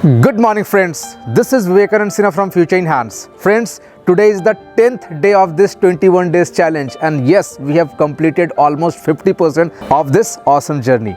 Good morning friends, this is Vivekanand Sinha from Future in Hands. Friends, today is the 10th day of this 21 days challenge and yes, we have completed almost 50% of this awesome journey.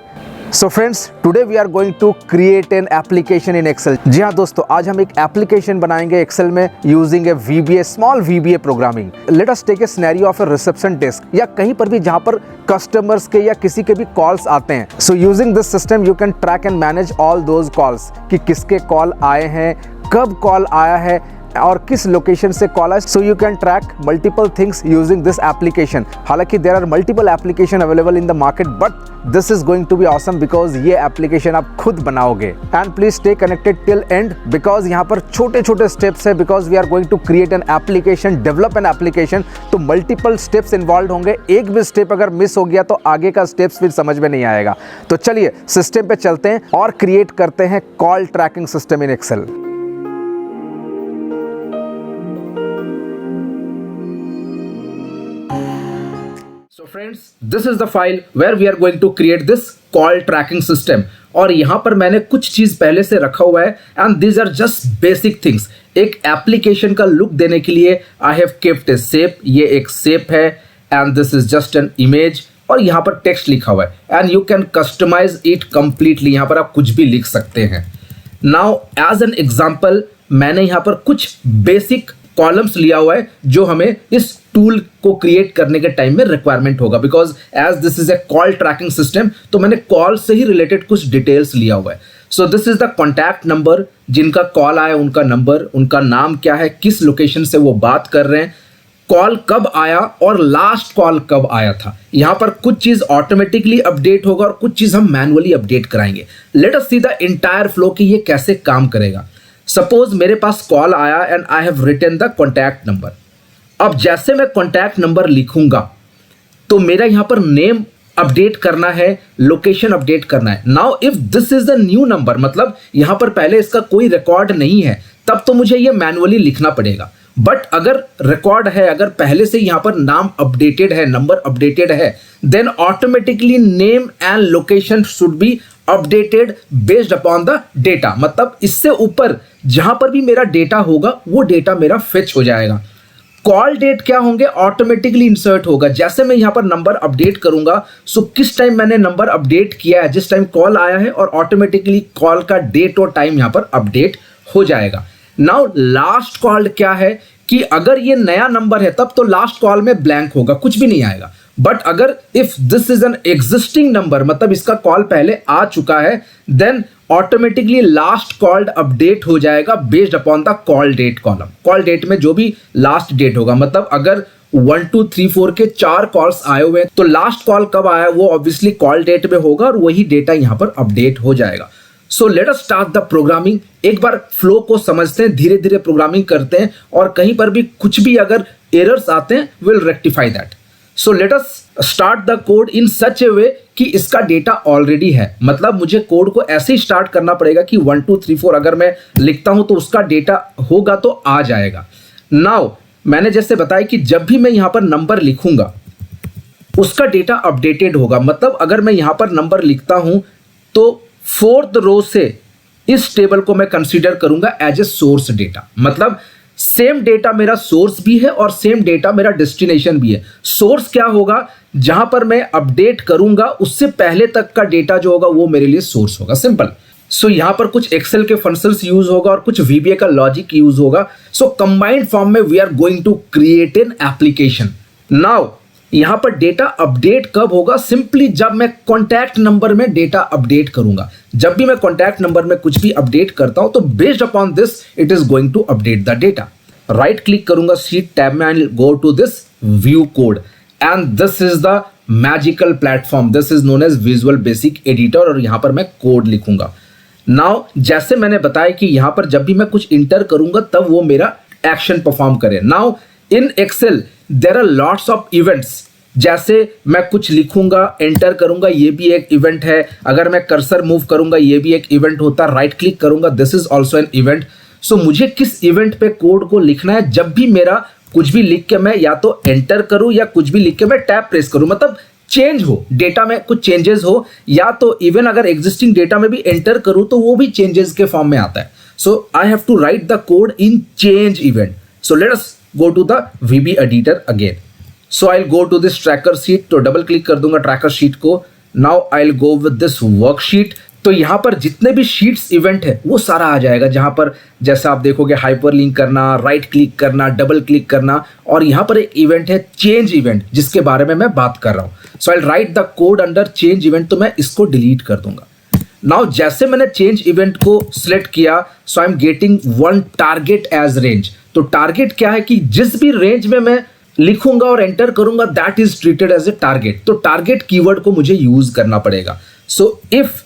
So friends, today we are going to create an application in Excel. जी हाँ दोस्तों, आज हम एक application बनाएंगे Excel में using a VBA, small VBA programming. Let us take a scenario of a reception desk या कहीं पर भी जहाँ पर कस्टमर्स के या किसी के भी कॉल्स आते हैं. So using this system you can track and manage all those calls कि किसके कॉल आए हैं, कब कॉल आया है और किस लोकेशन से कॉल है. So you can track multiple things using this application. हालांकि there are multiple application available in the market but this is going to be awesome because ये एप्लीकेशन आप खुद बनाओगे. And please stay connected till end because यहाँ पर छोटे छोटे steps है. Because we are going to create an application, develop an application, तो मल्टीपल स्टेप्स इन्वॉल्व होंगे. एक भी स्टेप अगर मिस हो गया तो आगे का स्टेप्स फिर समझ में नहीं आएगा. तो चलिए सिस्टम पे चलते हैं और क्रिएट करते हैं call tracking system in Excel. Friends, this is the file where we are going to create this call tracking system. और यहाँ पर मैंने कुछ चीज पहले से रखा हुआ है and these are just basic things. एक एप्लीकेशन का लुक देने के लिए I have kept a shape. ये एक shape है and this is just an image. और यहाँ पर टेक्स्ट लिखा हुआ है and you can customize it completely. यहाँ पर आप कुछ भी लिख सकते हैं. Now as an example, मैंने यहाँ पर कुछ बेसिक कॉलम्स लिया हुआ है जो हमें इस टूल को क्रिएट करने के टाइम में रिक्वायरमेंट होगा. Because as this is a call tracking system तो मैंने कॉल से ही रिलेटेड कुछ डिटेल्स लिया हुआ है. सो this is the contact number, जिनका कॉल आया उनका नंबर, उनका नाम क्या है, किस लोकेशन से वो बात कर रहे हैं, कॉल कब आया और लास्ट कॉल कब आया था. यहां पर कुछ चीज ऑटोमेटिकली अपडेट होगा और कुछ चीज हम मैनुअली अपडेट कराएंगे. Let us see the entire flow कि ये कैसे काम करेगा. सपोज मेरे पास कॉल आया and I have written the contact number. अब जैसे मैं कॉन्टैक्ट नंबर लिखूंगा तो मेरा यहां पर नेम अपडेट करना है, लोकेशन अपडेट करना है. Now if this is the new number, मतलब यहां पर पहले इसका कोई रिकॉर्ड नहीं है, तब तो मुझे ये मैनुअली लिखना पड़ेगा. बट अगर रिकॉर्ड है, अगर पहले से यहां पर नाम अपडेटेड है, नंबर अपडेटेड है, then automatically name and location should be updated based upon the data. मतलब इससे ऊपर जहां पर भी मेरा डेटा होगा वो डेटा मेरा फेच हो जाएगा. कॉल डेट क्या होंगे, ऑटोमेटिकली इंसर्ट होगा. जैसे मैं यहां पर नंबर अपडेट करूंगा, सो किस टाइम मैंने नंबर अपडेट किया है, जिस टाइम कॉल आया है, और ऑटोमेटिकली कॉल का डेट और टाइम यहां पर अपडेट हो जाएगा. नाउ लास्ट कॉल क्या है कि अगर ये नया नंबर है तब तो लास्ट कॉल में ब्लैंक होगा, कुछ भी नहीं आएगा. बट अगर if this is an existing number, मतलब इसका कॉल पहले आ चुका है, then automatically last called update हो जाएगा based upon the call date column. Call date में जो भी लास्ट डेट होगा, मतलब अगर 1 2 3 4 के 4 कॉल्स आए हुए हैं तो लास्ट कॉल कब आया वो ऑब्वियसली कॉल डेट में होगा और वही डेटा यहां पर अपडेट हो जाएगा. सो let us start the programming. एक बार फ्लो को समझते हैं, धीरे धीरे प्रोग्रामिंग करते हैं और कहीं पर भी कुछ भी अगर एरर्स आते हैं will rectify that. So let us start the code in such a way कि इसका डेटा ऑलरेडी है. मतलब मुझे कोड को ऐसे ही स्टार्ट करना पड़ेगा कि 1 2 3 4 अगर मैं लिखता हूं तो उसका डेटा होगा तो आ जाएगा. नाउ मैंने जैसे बताया कि जब भी मैं यहां पर नंबर लिखूंगा उसका डेटा अपडेटेड होगा. मतलब अगर मैं यहां पर नंबर लिखता हूं तो 4th रो से इस टेबल को मैं कंसीडर करूंगा एज ए सोर्स डेटा. मतलब सेम डेटा मेरा सोर्स भी है और सेम डेटा मेरा डेस्टिनेशन भी है. सोर्स क्या होगा, जहां पर मैं अपडेट करूंगा उससे पहले तक का डेटा जो होगा वो मेरे लिए सोर्स होगा. सिंपल. सो यहां पर कुछ एक्सेल के फंक्शंस यूज होगा और कुछ VBA का लॉजिक यूज होगा. सो कंबाइंड फॉर्म में we are going to create an application. Now यहां पर डेटा अपडेट कब होगा, सिंपली जब मैं कॉन्टैक्ट नंबर में डेटा अपडेट करूंगा. जब भी मैं कॉन्टैक्ट नंबर में कुछ भी अपडेट करता हूं तो based upon this it is going to update the data. Right click करूंगा शीट टैब में and go to this view code and this is the magical platform. This is known as visual basic editor और यहां पर मैं code लिखूंगा. Now जैसे मैंने बताया कि यहां पर जब भी मैं कुछ इंटर करूंगा तब वो मेरा एक्शन परफॉर्म करे. Now in Excel there are lots of events. जैसे मैं कुछ लिखूंगा, एंटर करूंगा, ये भी एक इवेंट है. अगर मैं कर्सर मूव करूंगा ये भी एक इवेंट होता है. राइट क्लिक करूंगा, this is also an event. So मुझे किस इवेंट पे कोड को लिखना है, जब भी मेरा कुछ भी लिख के मैं या तो एंटर करूं या कुछ भी लिख के मैं टैब प्रेस करूं, मतलब चेंज हो, डेटा में कुछ चेंजेस हो, या तो इवन अगर एग्जिस्टिंग डेटा में भी एंटर करूं तो वो भी चेंजेस के फॉर्म में आता है. So I have to write the code in change event. So let us go to the VB editor again. So I'll go to this tracker sheet, तो डबल क्लिक कर दूंगा ट्रैकर शीट को. Now I'll go with this worksheet. तो यहाँ पर जितने भी sheets event है वो सारा आ जाएगा, जहाँ पर जैसा आप देखोगे हाइपरलिंक करना, राइट क्लिक करना, डबल क्लिक करना, और यहाँ पर एक इवेंट है चेंज इवेंट जिसके बारे में मैं बात कर रहा हूँ. So I write the code under change event. तो मैं इसको डिलीट कर दूंगा. नाउ जैसे मैंने चेंज इवेंट को सिलेक्ट किया, so I am getting one target as range. तो टारगेट क्या है कि जिस भी रेंज में मैं लिखूंगा और एंटर करूंगा that is treated as a target. तो टारगेट कीवर्ड को मुझे यूज करना पड़ेगा. So if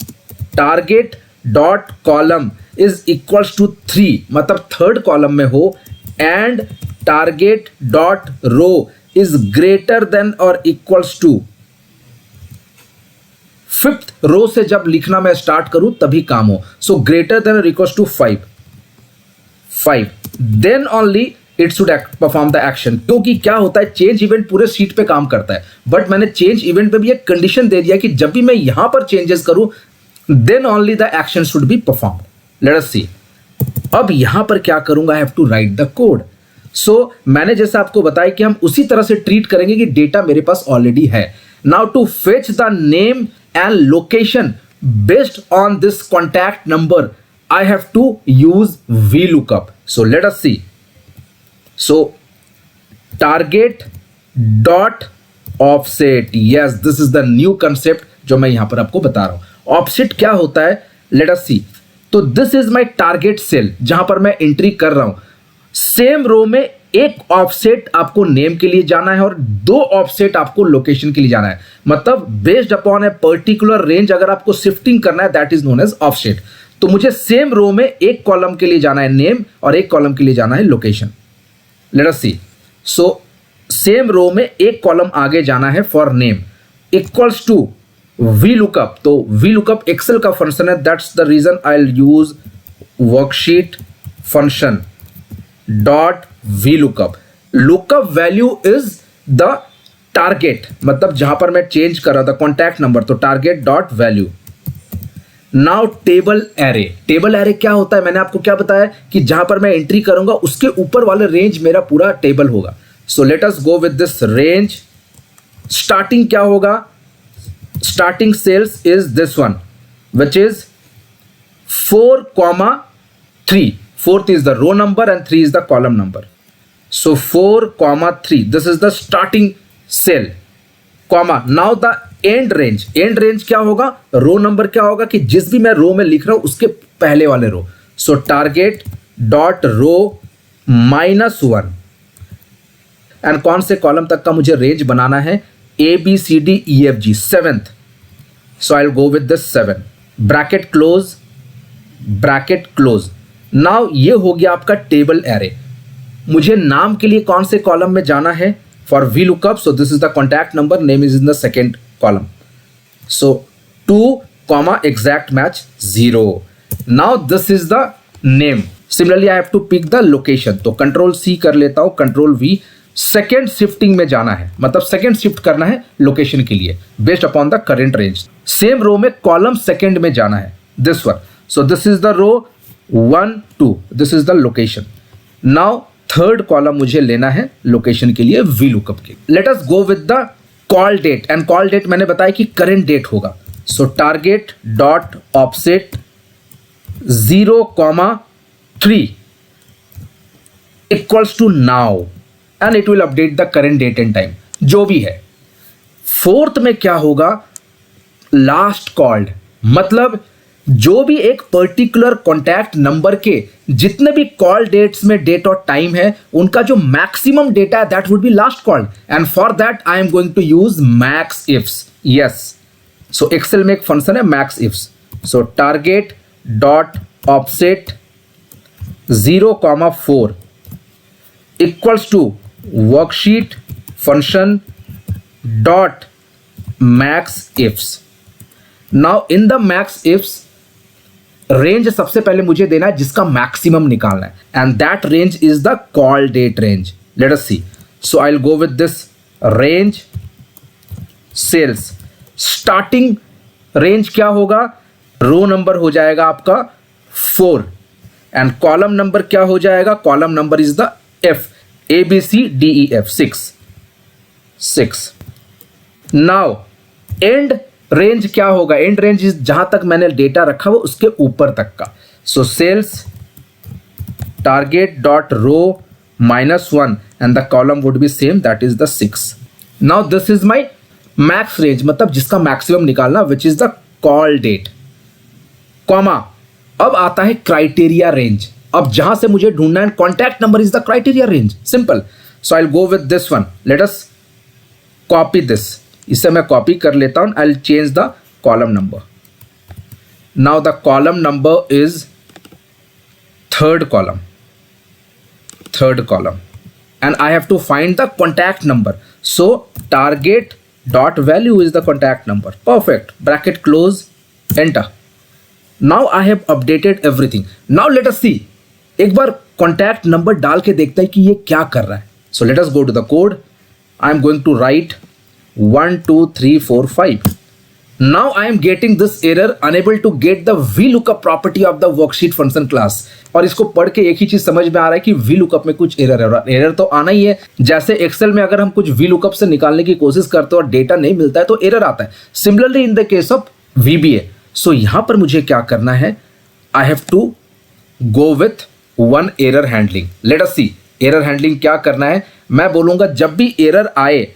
target dot column is equals to 3, मतलब थर्ड कॉलम में हो, and target dot row is greater than और इक्वल्स टू फिफ्थ रो से जब लिखना मैं स्टार्ट करूं तभी काम हो. सो ग्रेटर देन और equals to 5, then only it should perform the action. क्योंकि क्या होता है, चेंज इवेंट पूरे शीट पे काम करता है, बट मैंने चेंज इवेंट पे भी एक कंडीशन दे दिया कि जब भी मैं यहां पर चेंजेस करूं then only the action should be performed. Let us see. अब यहां पर क्या करूंगा, I have to write the code. So मैंने जैसा आपको बताया कि हम उसी तरह से ट्रीट करेंगे कि डेटा मेरे पास ऑलरेडी है. Now to fetch the name and location based on this contact number, I have to use VLOOKUP. So let us see. So target dot offset, yes, this is the new concept जो मैं यहां पर आपको बता रहा हूं. offset क्या होता है, let us see. तो this is my target cell जहां पर मैं एंट्री कर रहा हूं. सेम रो में एक ऑफसेट आपको नेम के लिए जाना है और 2 ऑफसेट आपको लोकेशन के लिए जाना है. मतलब based upon a particular range अगर आपको शिफ्टिंग करना है that is known as offset. तो मुझे सेम रो में एक कॉलम के लिए जाना है नेम और एक कॉलम के लिए जाना है location. Let us see. So same row में एक कॉलम आगे जाना है for name equals to VLOOKUP. तो VLOOKUP एक्सेल का फंक्शन है, that's the reason I will use worksheet function dot VLOOKUP. Lookup value is the target, मतलब जहां पर मैं चेंज कर रहा था कॉन्टैक्ट नंबर, तो target dot value. Now table array. Table array क्या होता है, मैंने आपको क्या बताया कि जहां पर मैं एंट्री करूंगा उसके ऊपर वाले रेंज मेरा पूरा टेबल होगा. So let us go with this range. Starting क्या होगा, starting cells is this one which is 4,3. 4th is the row number and 3 is the column number. So 4,3, this is the starting cell, comma. Now the end range. End range क्या होगा, रो number क्या होगा कि जिस भी मैं रो में लिख रहा हूं उसके पहले वाले row. So target dot row -1. And कौन से कॉलम तक का मुझे रेंज बनाना है, ABCDEFG 7th. So I will go with this 7. Bracket close, bracket close. Now ये हो गया आपका टेबल एरे. मुझे नाम के लिए कौन से कॉलम में जाना है for VLOOKUP. So this is the contact number, name is in the second column. So 2, exact match 0. Now this is the name. Similarly I have to pick the location. तो Ctrl+C कर लेता हूं, Ctrl+V. Second shifting में जाना है, मतलब second shift करना है लोकेशन के लिए based upon the current range. Same row में कॉलम सेकेंड में जाना है, this one. So this is the row 1, 2, this is the location. Now third column मुझे लेना है लोकेशन के लिए VLOOKUP के. Let us go with the call date. And call date मैंने बताया कि करेंट डेट होगा. So target dot offset 0,3 equals to now and it will update the current date and time जो भी है. फोर्थ में क्या होगा, लास्ट कॉल्ड, मतलब जो भी एक पर्टिकुलर कॉन्टैक्ट नंबर के जितने भी कॉल डेट्स में डेट और टाइम है उनका जो मैक्सिमम डेटा है that would be last called. And for that I am going to use max ifs. Yes, so Excel में एक फंक्शन है max ifs. So target dot offset 0,4 equals to worksheet function dot max ifs. Now in the max ifs range सबसे पहले मुझे देना है जिसका maximum निकालना है, and that range is the call date range. Let us see. So I will go with this range cells. Starting range क्या होगा, रो नंबर हो जाएगा आपका 4 एंड कॉलम नंबर क्या हो जाएगा, column number is the F, ABCDEF 6। Now and range क्या होगा, एंड रेंज जहां तक मैंने डेटा रखा वो उसके ऊपर तक का। So cells target dot row -1 and the column would be same, that is the 6। Now this is my max range, मतलब जिसका मैक्सिमम निकालना, which is the call date, comma अब आता है क्राइटेरिया रेंज। अब जहां से मुझे ढूंढना है, contact number is the criteria range, simple. So I will go with this one, let us copy this, इसे मैं कॉपी कर लेता हूं, I will change the column number. Now the column number is third column and I have to find the contact number. So target dot value is the contact number. Perfect. Bracket close, enter. Now I have updated everything. Now let us see. एक बार contact number डाल के देखते हैं कि ये क्या कर रहा है. So let us go to the code. I am going to write 1 2 3 4 5. Now I am getting this error, unable to get the VLOOKUP property of the worksheet function class. और इसको पढ़ के एक ही चीज समझ में आ रहा है कि VLOOKUP में कुछ एरर है। एरर तो आना ही है, जैसे एक्सेल में अगर हम कुछ VLOOKUP से निकालने की कोशिश करते हैं और डेटा नहीं मिलता है तो एरर आता है। Similarly in the case of VBA। सो यहां पर मुझे क्या करना है, I have to go with on error handling. Let us see error handling क्या करना है। मैं बोलूंगा जब भी एरर आए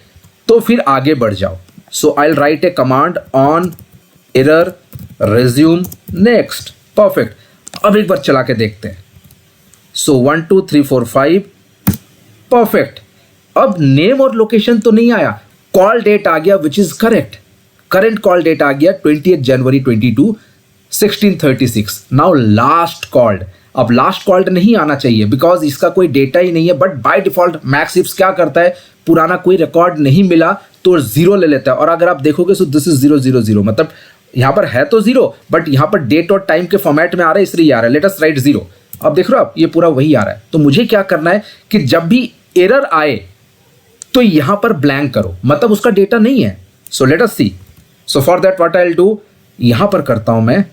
तो फिर आगे बढ़ जाओ। So I'll write a command on error resume next. Perfect. अब एक बार चला के देखते हैं। So 1 2 3 4 5 perfect. अब नेम और लोकेशन तो नहीं आया, कॉल डेट आ गया which is correct. Current call date आ गया 28 जनवरी 22 1636। Now last called. अब लास्ट कॉल्ड नहीं आना चाहिए बिकॉज इसका कोई डेटा ही नहीं है, but by default max ifs क्या करता है, पुराना कोई रिकॉर्ड नहीं मिला तो जीरो ले लेता है। और अगर आप देखोगे सो दिस इज 0 0 0, मतलब यहां पर है तो जीरो बट यहां पर डेट और टाइम के फॉर्मेट में आ रहा है, इसलिए आ रहा है। Let us right 0। अब देख रहे हो आप, ये पूरा वही आ रहा है। तो मुझे क्या करना है कि जब भी एरर आए तो यहां पर ब्लैंक करो, मतलब उसका डेटा नहीं है। So let us see. So for that what I will do, यहां पर करता हूं मैं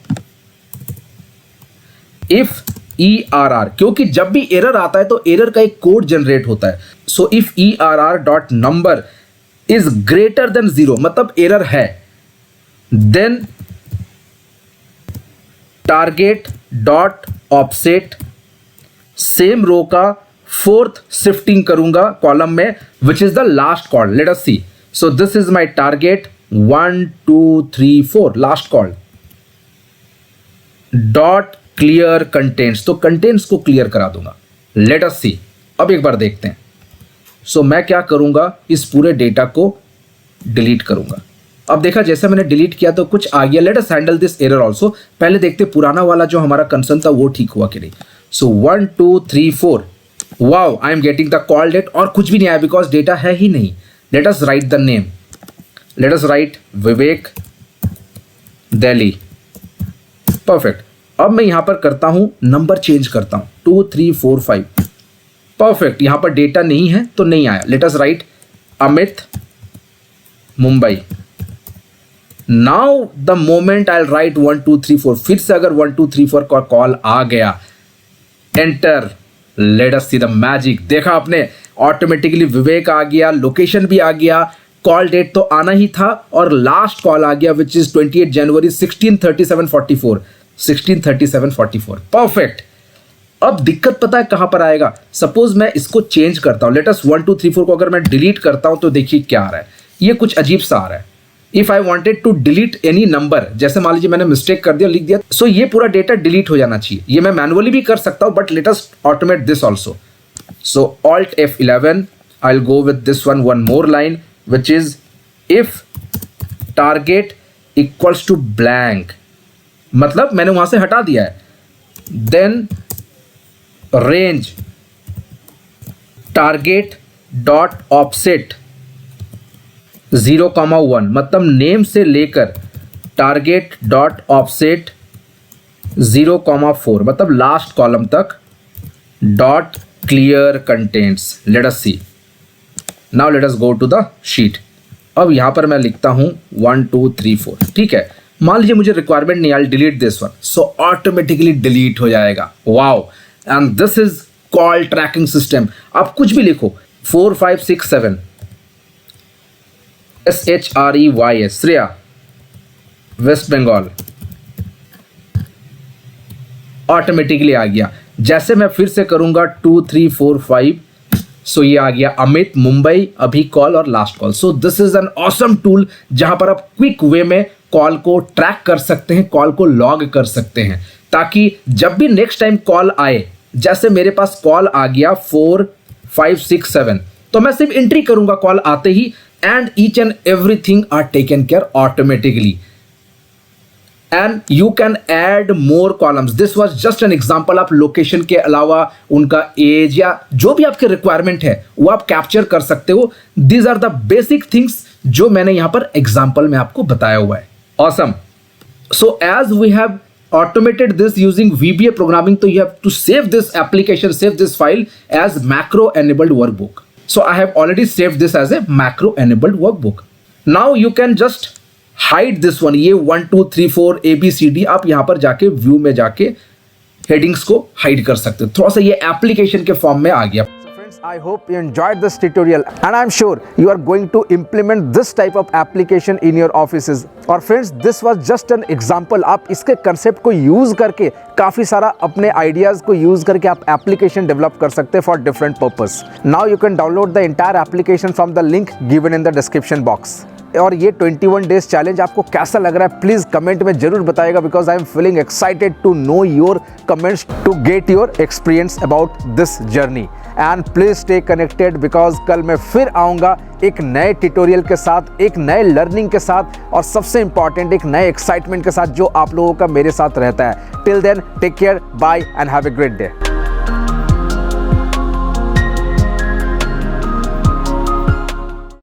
इफ ERR, क्योंकि जब भी एरर आता है तो एरर का एक कोड जनरेट होता है। So if ERR dot number is greater than 0, मतलब एरर है, then target dot offset same row का 4th शिफ्टिंग करूंगा कॉलम में which is the last call. Let us see. So this is my target 1 2 3 4 last call dot clear contents, तो contents को clear करा दूंगा। Let us see. अब एक बार देखते हैं। सो मैं क्या करूंगा, इस पूरे डेटा को डिलीट करूंगा। अब देखा जैसे मैंने डिलीट किया तो कुछ आ गया। Let us handle this error also. पहले देखते पुराना वाला जो हमारा कंसर्न था वो ठीक हुआ कि नहीं। So 1 2 3 4 wow, I am getting the call date और कुछ भी नहीं आया बिकॉज डेटा है ही नहीं। Let us right the name. Let us right Vivek Delhi. Perfect. अब मैं यहां पर करता हूं, नंबर चेंज करता हूं 2 3 4 5। परफेक्ट। यहां पर डेटा नहीं है तो नहीं आया। Let us right Amit Mumbai. Now the moment I right 1 2 3 4, फिर से अगर 1 2 3 4 का कॉल आ गया, enter. Late us see the magic. देखा आपने, ऑटोमेटिकली विवेक आ गया, लोकेशन भी आ गया, कॉल डेट तो आना ही था और लास्ट कॉल आ गया विच इज 28 जनवरी 163744 163744। परफेक्ट। अब दिक्कत पता है कहां पर आएगा। सपोज मैं इसको चेंज करता हूं, लेट अस 1 2 3 4 को अगर मैं डिलीट करता हूं तो देखिए क्या आ रहा है, ये कुछ अजीब सा आ रहा है। If I wanted to delete any number, जैसे मान लीजिए मैंने मिस्टेक कर दिया, लिख दिया, सो ये पूरा डेटा डिलीट हो जाना चाहिए। ये मैं मैनुअली भी कर सकता हूं but let us automate this also. So Alt F11, I will go with this one more line which is if target equals to blank, मतलब मैंने वहां से हटा दिया है। Then range target dot offset 0,1, मतलब नेम से लेकर टारगेट डॉट ऑफसेट 0,4, मतलब लास्ट कॉलम तक, dot clear contents. Let us see. Now let us go to the sheet. अब यहां पर मैं लिखता हूं 1 2 3 4, ठीक है। मान लीजिए मुझे रिक्वायरमेंट नहीं, I delete this one, so automatically delete हो जाएगा। Wow, and this is call tracking system. आप कुछ भी लिखो 4567 SHREYA, श्रेया, वेस्ट बंगाल, ऑटोमेटिकली आ गया। जैसे मैं फिर से करूंगा 2345, सो ये आ गया अमित, मुंबई, अभी कॉल और last call. So this is an awesome tool जहां पर आप क्विक वे में कॉल को ट्रैक कर सकते हैं, कॉल को लॉग कर सकते हैं, ताकि जब भी नेक्स्ट टाइम कॉल आए, जैसे मेरे पास कॉल आ गया 4567, तो मैं सिर्फ एंट्री करूंगा कॉल आते ही, and each and everything are taken care automatically. And you can add more columns. This was just an example. आप लोकेशन के अलावा उनका एज या जो भी आपके रिक्वायरमेंट है वो आप कैप्चर कर सकते हो। These are the basic things जो मैंने यहां पर एग्जाम्पल में आपको बताया हुआ है। Awesome. So as we have automated this using VBA programming, so you have to save this application, save this file as macro enabled workbook. So I have already saved this as a macro enabled workbook. Now you can just hide this one. ये 1 2 3 4 ABCD आप यहाँ पर जाके view में जाके headings को hide कर सकते हो। थोड़ा सा ये एप्लीकेशन के फॉर्म में आ गया। I hope you enjoyed this tutorial and I'm sure you are going to implement this type of application in your offices. और friends, this was just an example. आप इसके concept को use करके काफ़ी सारा अपने ideas को use करके आप application develop कर सकते हैं for different purpose. Now you can download the entire application from the link given in the description box. और ये 21 डेज चैलेंज आपको कैसा लग रहा है प्लीज़ कमेंट में जरूर बताइएगा, because I am feeling excited to know your comments to get your experience about this journey. And please stay connected, because कल मैं फिर आऊँगा एक नए ट्यूटोरियल के साथ, एक नए लर्निंग के साथ, और सबसे इंपॉर्टेंट एक नए एक्साइटमेंट के साथ जो आप लोगों का मेरे साथ रहता है। Till then take care, bye and have a great day.